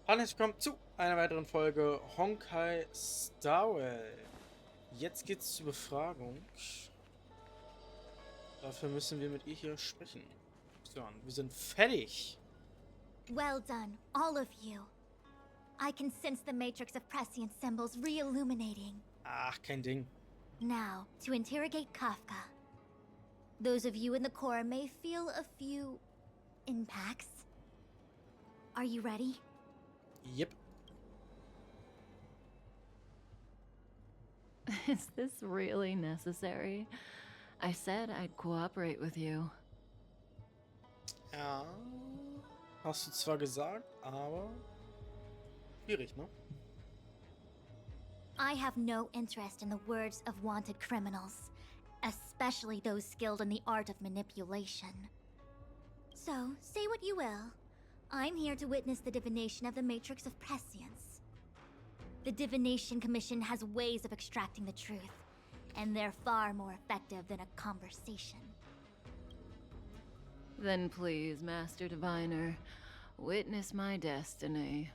Hallo, herzlich willkommen zu einer weiteren Folge Honkai Star Rail. Jetzt geht's zur Befragung. Dafür müssen wir mit ihr hier sprechen. So, wir sind fertig. Well done, all of you. I can sense the matrix of prescient symbols re-illuminating. Ach, kein Ding. Now, to interrogate Kafka. Those of you in the core may feel a few impacts. Are you ready? Yep. Is this really necessary? I said I'd cooperate with you. Ja. Hast du zwar gesagt, aber schwierig, ne? I have no interest in the words of wanted criminals, especially those skilled in the art of manipulation. So, say what you will. I'm here to witness the divination of the Matrix of Prescience. The Divination Commission has ways of extracting the truth, and they're far more effective than a conversation. Then please, Master Diviner, witness my destiny.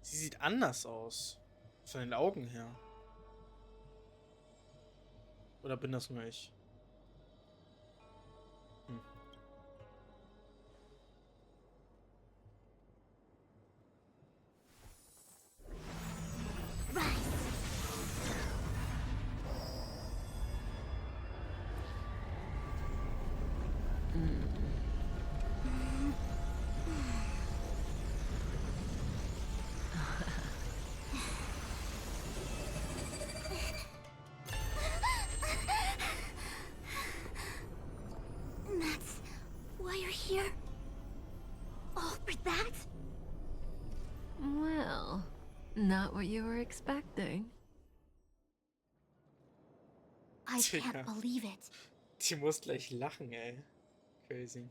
Sie sieht anders aus. Von den Augen her. Oder bin das nur ich? That's why you're here? All for that? Well, not what you were expecting. I Digga. can't believe it. Die muss gleich lachen, ey. Crazy.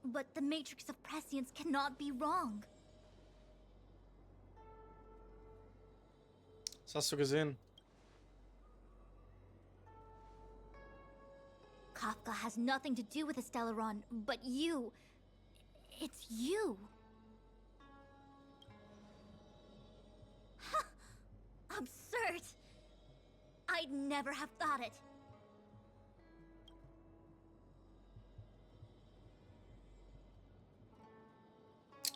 But the Matrix of Prescience cannot be wrong. Was hast du gesehen? Kafka has nothing to do with the Stellaron, but you... It's you. Absurd. I'd never have thought it.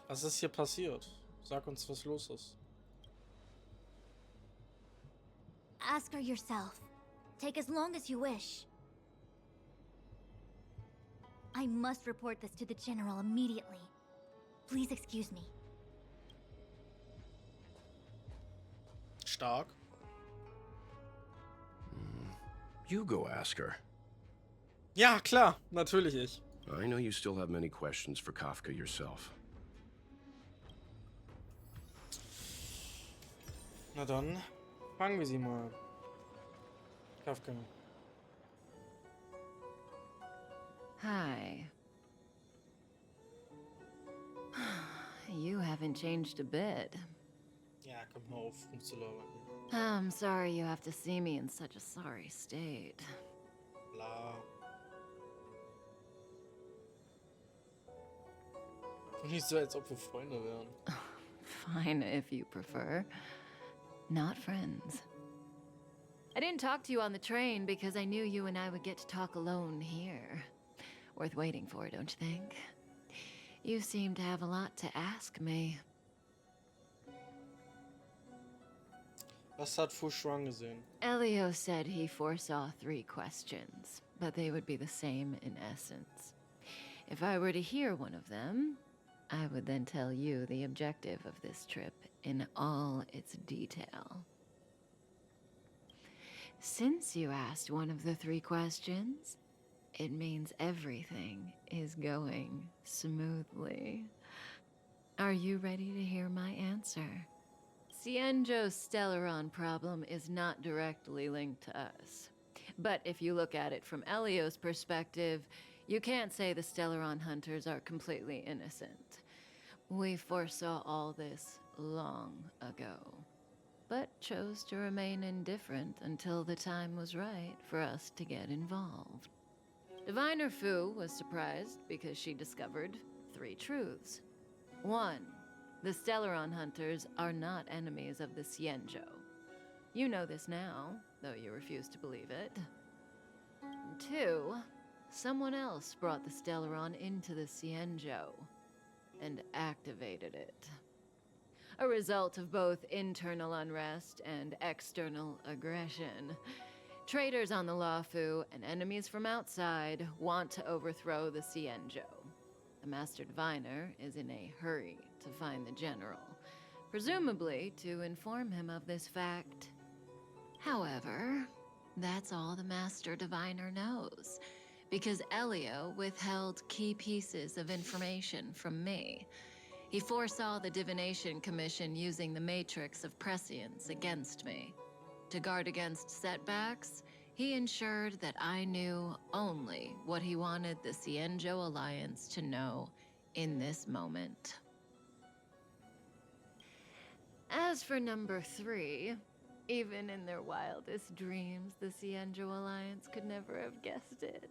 Was ist hier passiert? Sag uns, was los ist. Ask her yourself. Take as long as you wish. I must report this to the General immediately. Please excuse me. Stark. You go ask her. Ja, klar. Natürlich ich. I know you still have many questions for Kafka yourself. Na dann, fangen wir sie mal. Kafka. Hi. You haven't changed a bit. Ja, komm mal auf, rumzulauern. I'm sorry you have to see me in such a sorry state. Bla. Nicht so, als ob wir Freunde wären. Fine if you prefer. Not friends. I didn't talk to you on the train because I knew you and I would get to talk alone here. Worth waiting for, don't you think? You seem to have a lot to ask me. Was hat Fu Shuang gesehen? Elio said he foresaw 3 questions, but they would be the same in essence. If I were to hear one of them, I would then tell you the objective of this trip in all its detail. Since you asked one of the 3 questions, it means everything is going smoothly. Are you ready to hear my answer? Cienjo's Stellaron problem is not directly linked to us. But if you look at it from Elio's perspective, you can't say the Stellaron hunters are completely innocent. We foresaw all this long ago, but chose to remain indifferent until the time was right for us to get involved. Diviner Fu was surprised because she discovered 3 truths. 1. The Stellaron hunters are not enemies of the Xianzhou. You know this now, though you refuse to believe it. 2. Someone else brought the Stellaron into the Xianzhou and activated it. A result of both internal unrest and external aggression. Traitors on the Luofu and enemies from outside want to overthrow the Xianzhou. The Master Diviner is in a hurry to find the general, presumably to inform him of this fact. However, that's all the Master Diviner knows, because Elio withheld key pieces of information from me. He foresaw the Divination Commission using the Matrix of Prescience against me. To guard against setbacks, he ensured that I knew only what he wanted the Xianzhou Alliance to know in this moment. As for number 3, even in their wildest dreams, the Xianzhou Alliance could never have guessed it.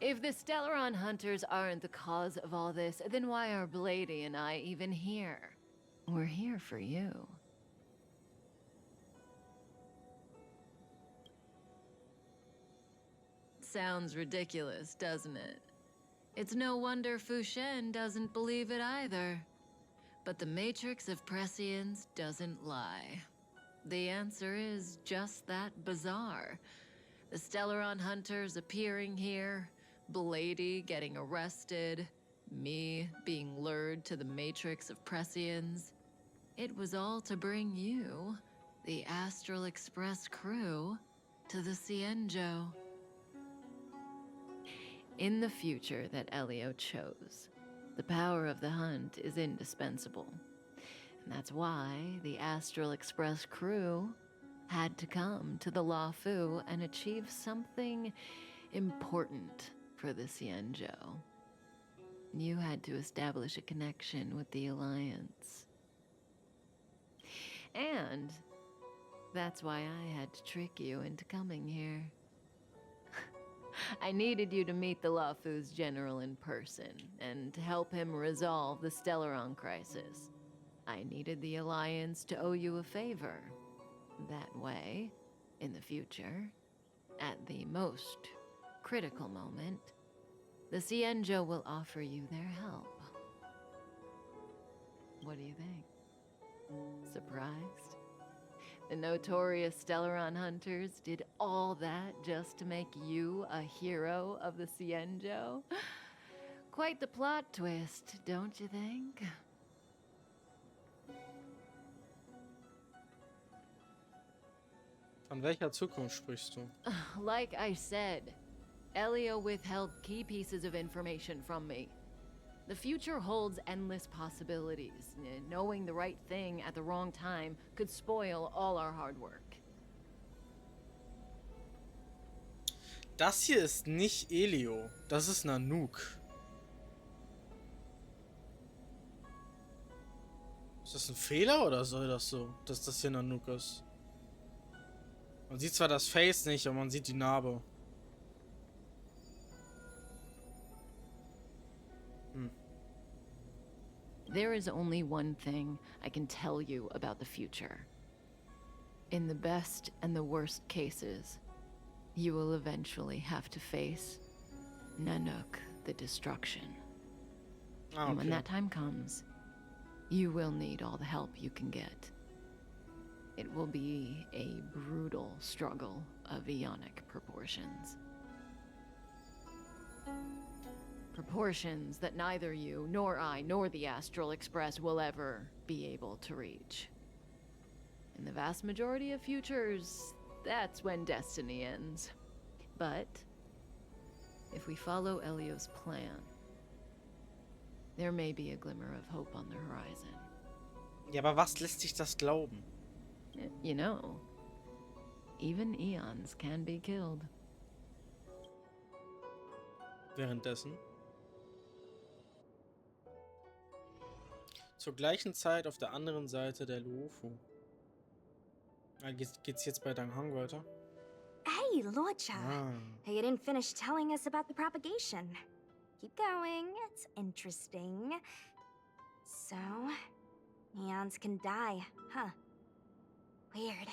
If the Stellaron hunters aren't the cause of all this, then why are Blady and I even here? We're here for you. Sounds ridiculous, doesn't it? It's no wonder Fu Shen doesn't believe it either. But the Matrix of Prescience doesn't lie. The answer is just that bizarre. The Stellaron hunters appearing here, Blady getting arrested, me being lured to the Matrix of Prescience. It was all to bring you, the Astral Express crew, to the Xianzhou. In the future that Elio chose, the power of the hunt is indispensable. And that's why the Astral Express crew had to come to the Luofu and achieve something important for the Xianzhou. You had to establish a connection with the Alliance. And that's why I had to trick you into coming here. I needed you to meet the Luofu's general in person and to help him resolve the Stellaron crisis. I needed the Alliance to owe you a favor. That way, in the future, at the most critical moment, the Xianzhou will offer you their help. What do you think? Surprised? The notorious Stellaron hunters did all that just to make you a hero of the Xianzhou? Quite the plot twist, don't you think? Von welcher Zukunft sprichst du? Like I said, Elio withheld key pieces of information from me. The future holds endless possibilities. Knowing the right thing at the wrong time could spoil all our hard work. Das hier ist nicht Elio, das ist Nanook. Ist das ein Fehler oder soll das so, dass das hier Nanook ist? Man sieht zwar das Face nicht, aber man sieht die Narbe. There is only one thing I can tell you about the future. In the best and the worst cases, you will eventually have to face Nanook, the destruction. Ah, And when okay. that time comes, you will need all the help you can get. It will be a brutal struggle of Ionic proportions. Proportions that neither you, nor I, nor the Astral Express will ever be able to reach. In the vast majority of futures, that's when destiny ends. But if we follow Elio's plan, there may be a glimmer of hope on the horizon. Ja, aber was lässt sich das glauben? You know, even eons can be killed. Währenddessen. Zur gleichen Zeit auf der anderen Seite der Luofu. Geht's jetzt bei Danghang weiter? Hey, Luocha. Ah. Hey, you didn't finish telling us about the propagation. keep going. It's interesting. So, eons can die, huh? Weird.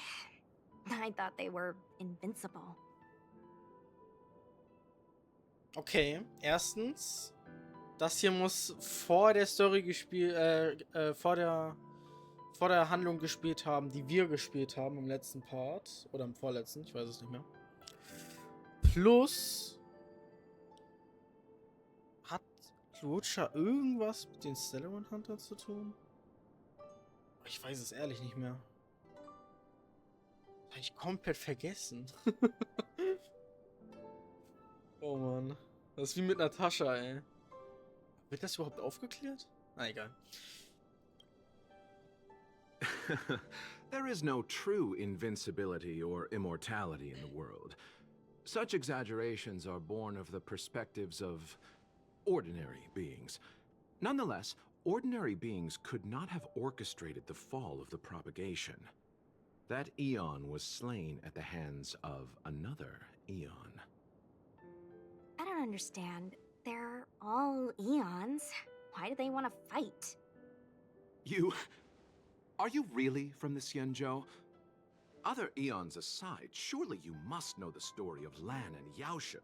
I thought they were invincible. Okay, erstens, das hier muss vor der Story vor der Handlung gespielt haben, die wir gespielt haben im letzten Part. Oder im vorletzten, ich weiß es nicht mehr. Plus, hat Lucha irgendwas mit den Stellarun Hunters zu tun? Ich weiß es ehrlich nicht mehr. Hab ich komplett vergessen. Oh Mann. Das ist wie mit Natascha, ey. Wird das überhaupt aufgeklärt? Na egal. There is no true invincibility or immortality in the world. Such exaggerations are born of the perspectives of ordinary beings. Nonetheless, ordinary beings could not have orchestrated the fall of the propagation. That eon was slain at the hands of another eon. I don't understand. They're all eons. Why do they want to fight? Are you really from the Xianzhou? Other eons aside, surely you must know the story of Lan and Yaoshe.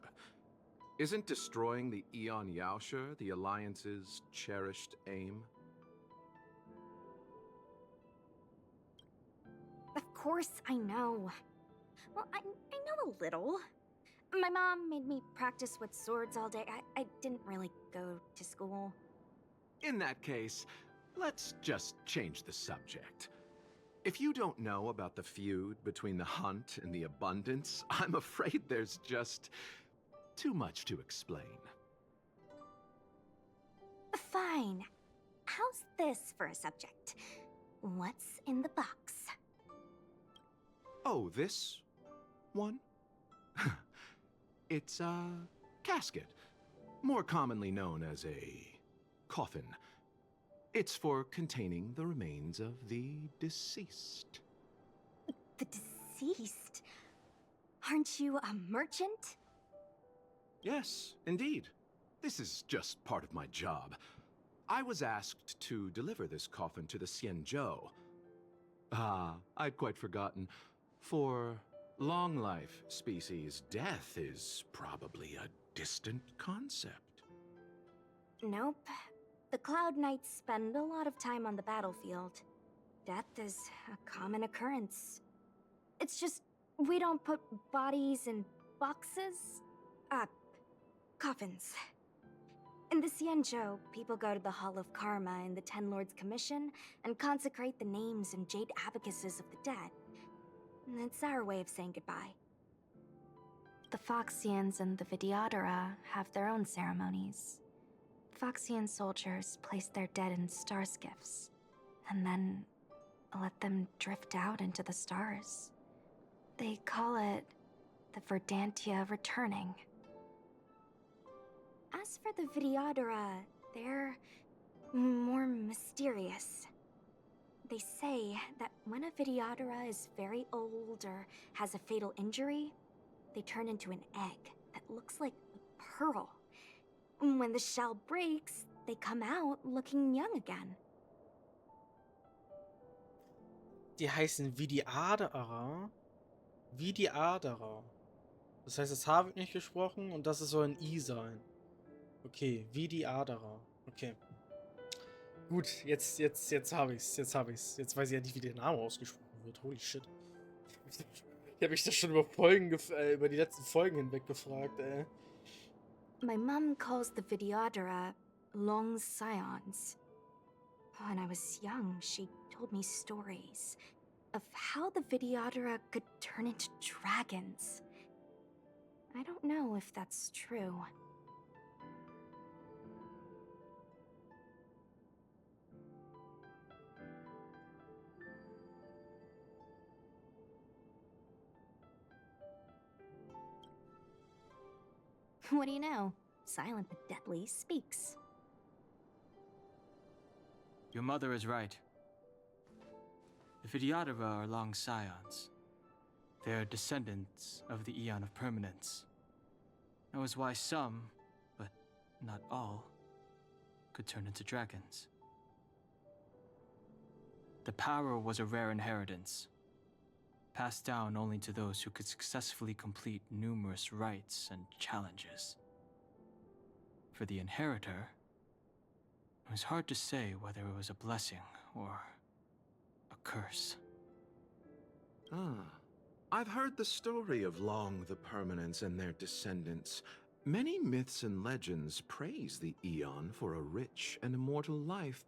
Isn't destroying the Eon Yaoshe the Alliance's cherished aim? Of course I know. Well, I know a little. My mom made me practice with swords all day. I didn't really go to school. In that case, let's just change the subject. If you don't know about the feud between the Hunt and the Abundance, I'm afraid there's just too much to explain. Fine. How's this for a subject? What's in the box? Oh, this one? It's a casket, more commonly known as a coffin. It's for containing the remains of the deceased. The deceased? Aren't you a merchant? Yes, indeed. This is just part of my job. I was asked to deliver this coffin to the Xianzhou. Ah, I'd quite forgotten. For long life species, death is probably a distant concept. Nope. The Cloud Knights spend a lot of time on the battlefield. Death is a common occurrence. It's just, we don't put bodies in boxes? Coffins. In the Xianzhou, people go to the Hall of Karma in the Ten Lords Commission and consecrate the names and jade abacuses of the dead. It's our way of saying goodbye. The Foxians and the Vidyadhara have their own ceremonies. Foxian soldiers place their dead in star skiffs, and then let them drift out into the stars. They call it the Verdantia returning. As for the Vidyadhara, they're more mysterious. They say that when a Vidyadhara is very old or has a fatal injury, they turn into an egg that looks like a pearl. When the shell breaks, they come out looking young again. Die heißen Vidyadhara. Vidyadhara. Das heißt, das H wird nicht gesprochen und das soll ein I sein. Okay, Vidyadhara. Okay. Gut, jetzt habe ich's. Jetzt weiß ich ja nicht, wie der Name ausgesprochen wird. Holy shit. Ich habe mich das schon über die letzten Folgen hinweg gefragt, ey. My mom calls the Vidyadhara long scions. When I was young, she told me stories of how the Vidyadhara could turn into dragons. I don't know if that's true. What do you know? Silent but deadly speaks. Your mother is right. The Vidyadhara are long scions. They are descendants of the Eon of Permanence. That was why some, but not all, could turn into dragons. The power was a rare inheritance, passed down only to those who could successfully complete numerous rites and challenges. For the inheritor, it was hard to say whether it was a blessing or a curse. Ah, I've heard the story of Long the Permanents and their descendants. Many myths and legends praise the Eon for a rich and immortal life.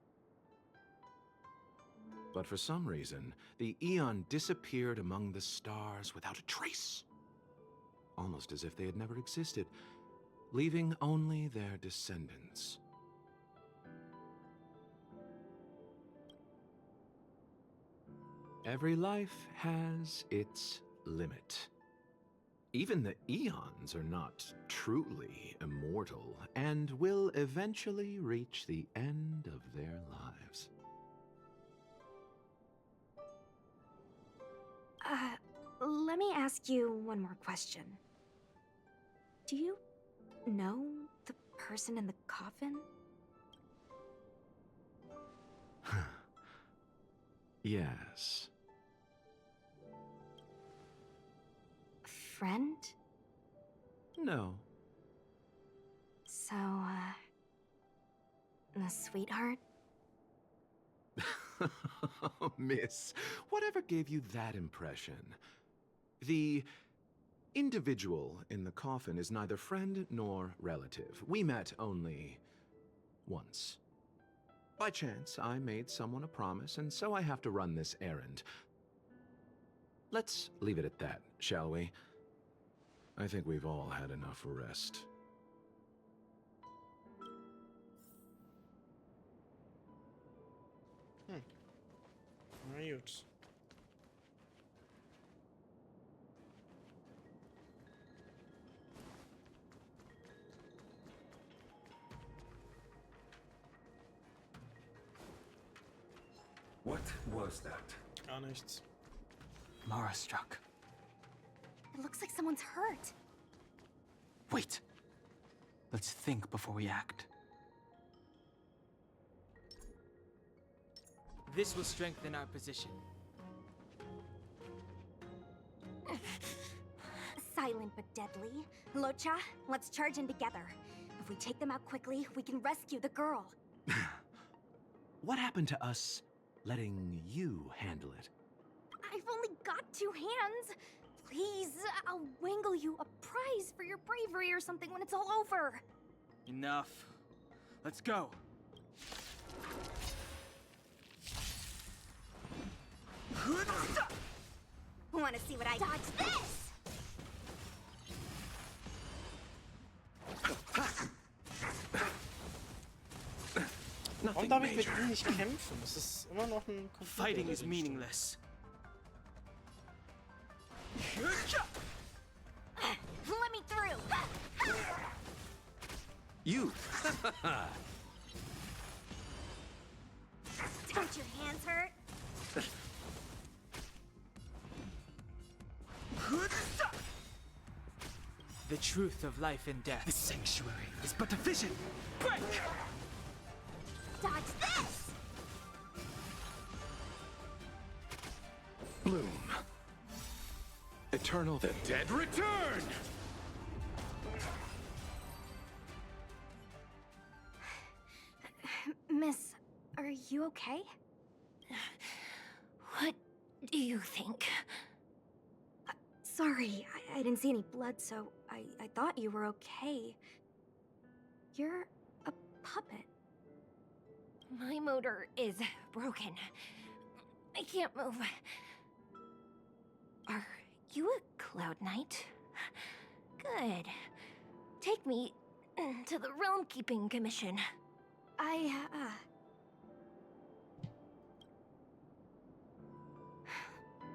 But for some reason, the Eon disappeared among the stars without a trace. Almost as if they had never existed, leaving only their descendants. Every life has its limit. Even the Eons are not truly immortal and will eventually reach the end of their lives. Let me ask you one more question. Do you know the person in the coffin? Yes. Friend? No. So, a sweetheart? Miss, whatever gave you that impression? The individual in the coffin is neither friend nor relative. We met only once. By chance, I made someone a promise, and so I have to run this errand. Let's leave it at that, shall we? I think we've all had enough rest. Na gut. What was that? Gar nichts. Mara struck. It looks like someone's hurt. Wait! Let's think before we act. This will strengthen our position. Silent but deadly. Locha, let's charge in together. If we take them out quickly, we can rescue the girl. What happened to us letting you handle it? I've only got 2 hands. Please, I'll wangle you a prize for your bravery or something when it's all over. Enough. Let's go. Wanna see what I dodge this? Warum darf ich mit ihm nicht kämpfen? Es ist immer noch ein Konflikt. Fighting unter is den meaningless. Let me through. You! Don't your hands hurt? The truth of life and death. This sanctuary is but a vision. Break! Dodge this! Bloom. Eternal the dead return! Miss, are you okay? What do you think? Sorry, I didn't see any blood, so I thought you were okay. You're a puppet. My motor is broken. I can't move. Are you a Cloud Knight? Good. Take me to the Realm Keeping Commission.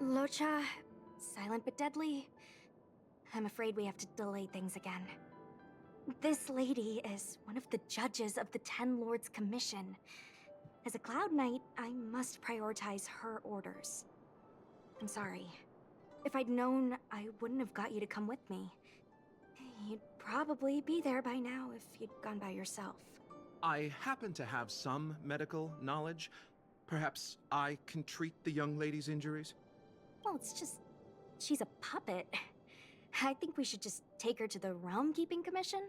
Locha, silent but deadly. I'm afraid we have to delay things again. This lady is one of the judges of the Ten Lords Commission. As a Cloud Knight, I must prioritize her orders. I'm sorry. If I'd known, I wouldn't have got you to come with me. You'd probably be there by now if you'd gone by yourself. I happen to have some medical knowledge. Perhaps I can treat the young lady's injuries? Well, it's just... she's a puppet. I think we should just take her to the Realm Keeping Commission.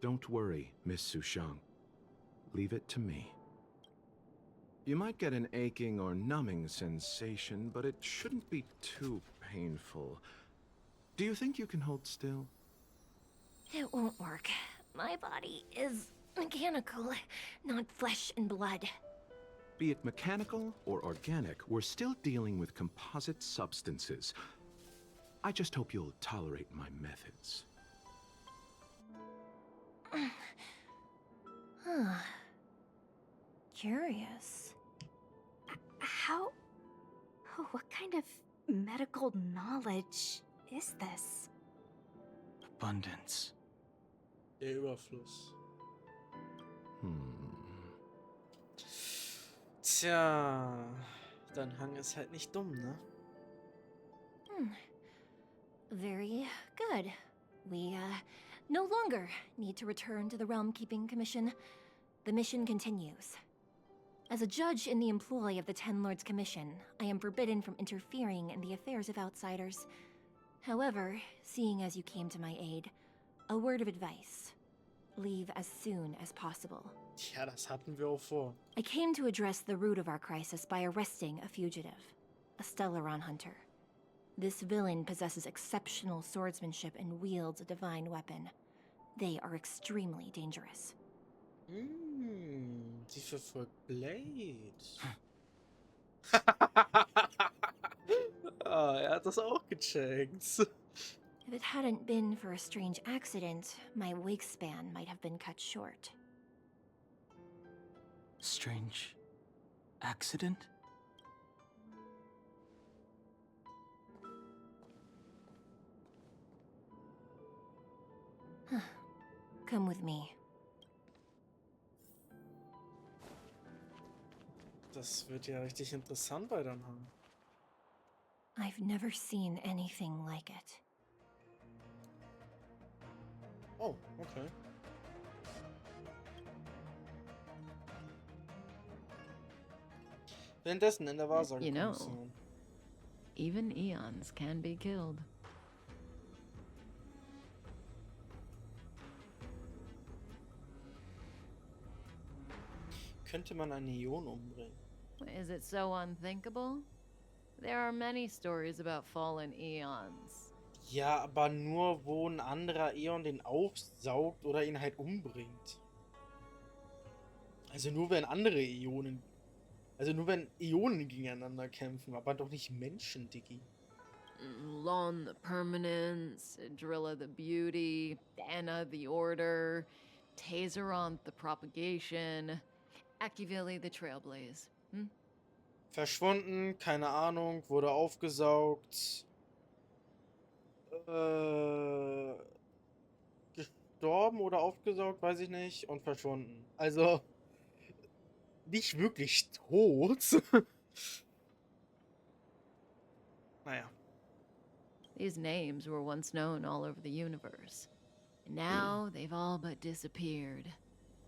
Don't worry, Miss Sushang. Leave it to me. You might get an aching or numbing sensation, but it shouldn't be too painful. Do you think you can hold still? It won't work. My body is mechanical, not flesh and blood. Be it mechanical or organic, we're still dealing with composite substances. I just hope you'll tolerate my methods. Huh. Curious. How... oh, what kind of medical knowledge is this? Abundance. Der Überfluss. Tja, dein Hang ist halt nicht dumm, ne? Very good. We, no longer need to return to the Realm Keeping Commission. The mission continues. As a judge in the employ of the Ten Lords Commission, I am forbidden from interfering in the affairs of outsiders. However, seeing as you came to my aid, a word of advice. Leave as soon as possible. Ja, das hatten wir auch vor. I came to address the root of our crisis by arresting a fugitive, a Stellaron hunter. This villain possesses exceptional swordsmanship and wields a divine weapon. They are extremely dangerous. Sie verfolgt Blade. Er hat das auch gecheckt. If it hadn't been for a strange accident, my wingspan might have been cut short. Strange accident? Come with me. Das wird ja richtig interessant bei deinem Hang. I've never seen anything like it. Oh, okay. Währenddessen in der Wahrsagekommission. Even eons can be killed. Könnte man einen Ion umbringen? Is it so unthinkable? There are many stories about fallen eons. Ja, aber nur, wo ein anderer Eon den aufsaugt oder ihn halt umbringt. Also nur, wenn andere Ionen... Also nur, wenn Ionen gegeneinander kämpfen, aber doch nicht Menschen, Diggi. Lon the Permanence, Drilla the Beauty, Anna the Order, Tazeronth the Propagation, Akivili the Trailblaze. Verschwunden, keine Ahnung, wurde aufgesaugt. Gestorben oder aufgesaugt, weiß ich nicht. Und verschwunden. Also, nicht wirklich tot. Naja. These names were once known all over the universe. And now they've all but disappeared,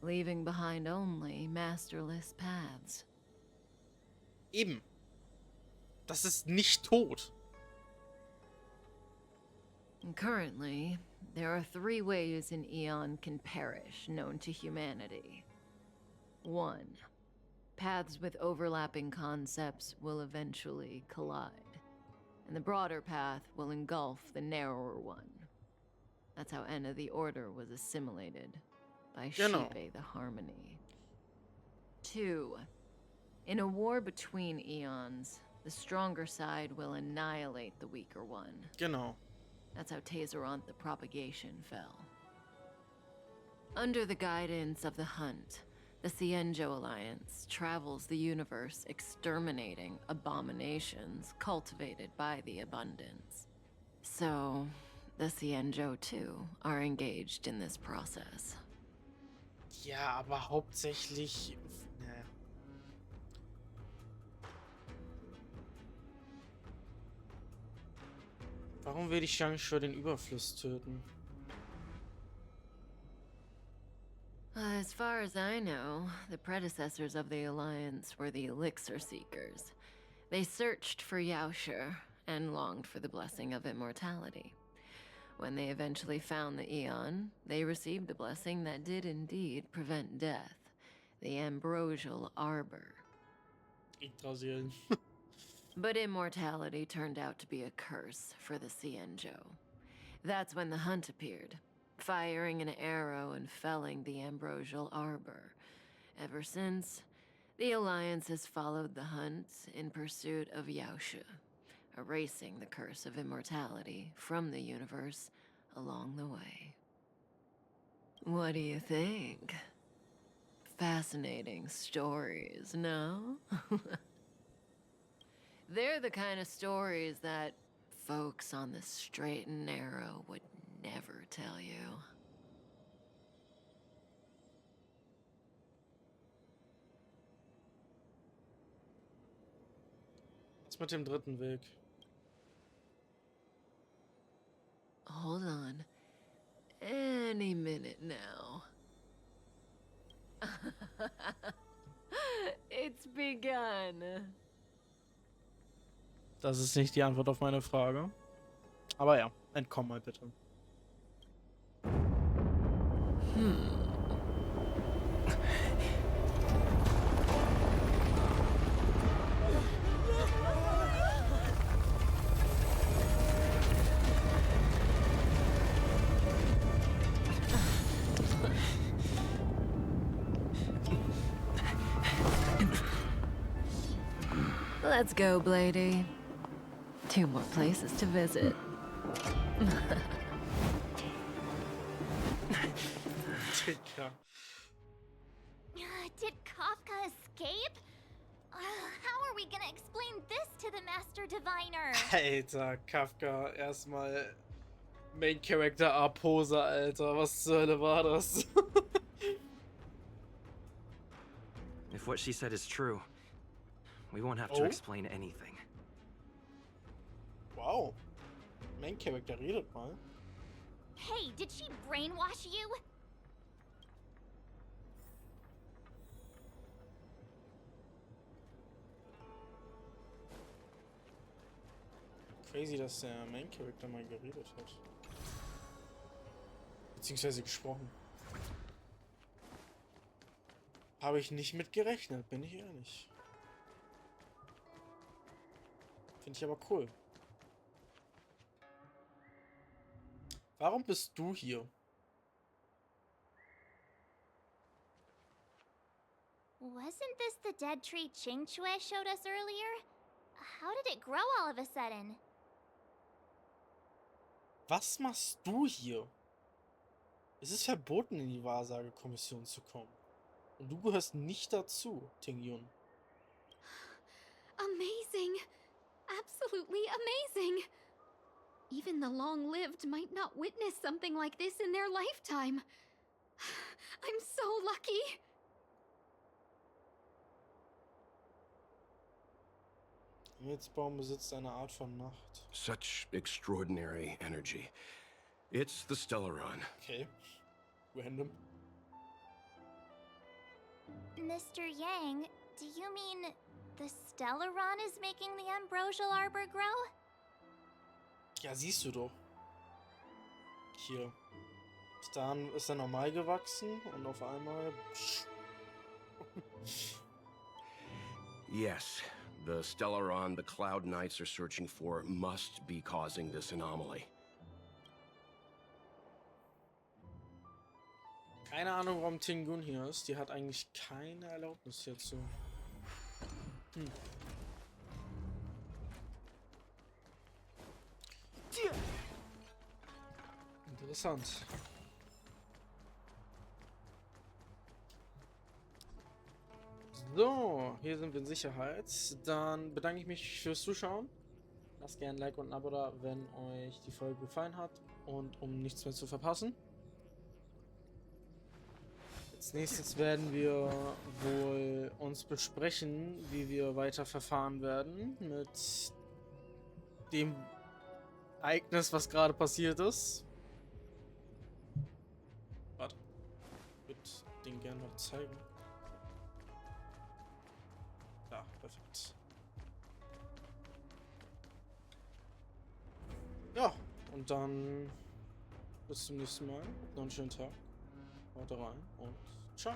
leaving behind only masterless paths. Eben. Das ist nicht tot. And currently, there are 3 ways an eon can perish known to humanity. 1. Paths with overlapping concepts will eventually collide, and the broader path will engulf the narrower one. That's how Enna the Order was assimilated by Genau. Shipe the Harmony. 2. In a war between eons, the stronger side will annihilate the weaker one. Genau. That's how Tazeronth the Propagation fell. Under the guidance of the Hunt, the Cienjo Alliance travels the universe exterminating abominations cultivated by the Abundance. So, the Cienjo too are engaged in this process. Ja, aber hauptsächlich... Naja. Warum will ich Shang-Chi den Überfluss töten? As far as I know, the predecessors of the Alliance were the Elixir Seekers. They searched for Yaoshi and longed for the blessing of immortality. When they eventually found the Aeon, they received the blessing that did indeed prevent death, the Ambrosial Arbor. Yggdrasil. But immortality turned out to be a curse for the Cienjo. That's when the Hunt appeared, firing an arrow and felling the Ambrosial Arbor. Ever since, the Alliance has followed the Hunt in pursuit of Yaoshi, erasing the curse of immortality from the universe along the way. What do you think? Fascinating stories, no? They're the kind of stories that folks on the straight and narrow would never tell you. Was mit dem dritten Weg? Hold on. Any minute now. It's begun. Das ist nicht die Antwort auf meine Frage. Aber ja, entkomm mal bitte. Let's go, Blady. 2 more places to visit. Digga. Did Kafka escape? How are we gonna explain this to the Master Diviner? Alter, Kafka, erstmal Main Character A-Pose, Alter. Was zur Hölle war das? If what she said is true, we won't have to explain anything. Wow. Main Character redet mal. Hey, did she brainwash you? Crazy, dass der Main Character mal geredet hat. Beziehungsweise gesprochen. Habe ich nicht mit gerechnet, bin ich ehrlich. Finde ich aber cool. Warum bist du hier? Wasn't this the dead tree Qingque showed us earlier? How did it grow all of a sudden? Was machst du hier? Es ist verboten, in die Wahrsagekommission zu kommen. Und du gehörst nicht dazu, Tingyun. Amazing! Absolutely amazing! Even the long-lived might not witness something like this in their lifetime. I'm so lucky! Himmelsbaum besitzt eine Art von Macht. Such extraordinary energy. It's the Stellaron. Okay. Random. Mr. Yang, do you mean the Stellaron is making the Ambrosial Arbor grow? Ja, siehst du doch. Hier. Bis dahin ist er normal gewachsen und auf einmal... Yes, the Stellaron the Cloud Knights are searching for must be causing this anomaly. Keine Ahnung, warum Tingyun hier ist. Die hat eigentlich keine Erlaubnis hierzu. Interessant. So, hier sind wir in Sicherheit. Dann bedanke ich mich fürs Zuschauen. Lasst gerne ein Like und ein Abo da, wenn euch die Folge gefallen hat und um nichts mehr zu verpassen. Als nächstes werden wir wohl uns besprechen, wie wir weiter verfahren werden mit dem Ereignis, was gerade passiert ist. Warte. Mit noch zeigen? Ja, perfekt. Ja, und dann bis zum nächsten Mal. Noch einen schönen Tag. Haut rein und ciao.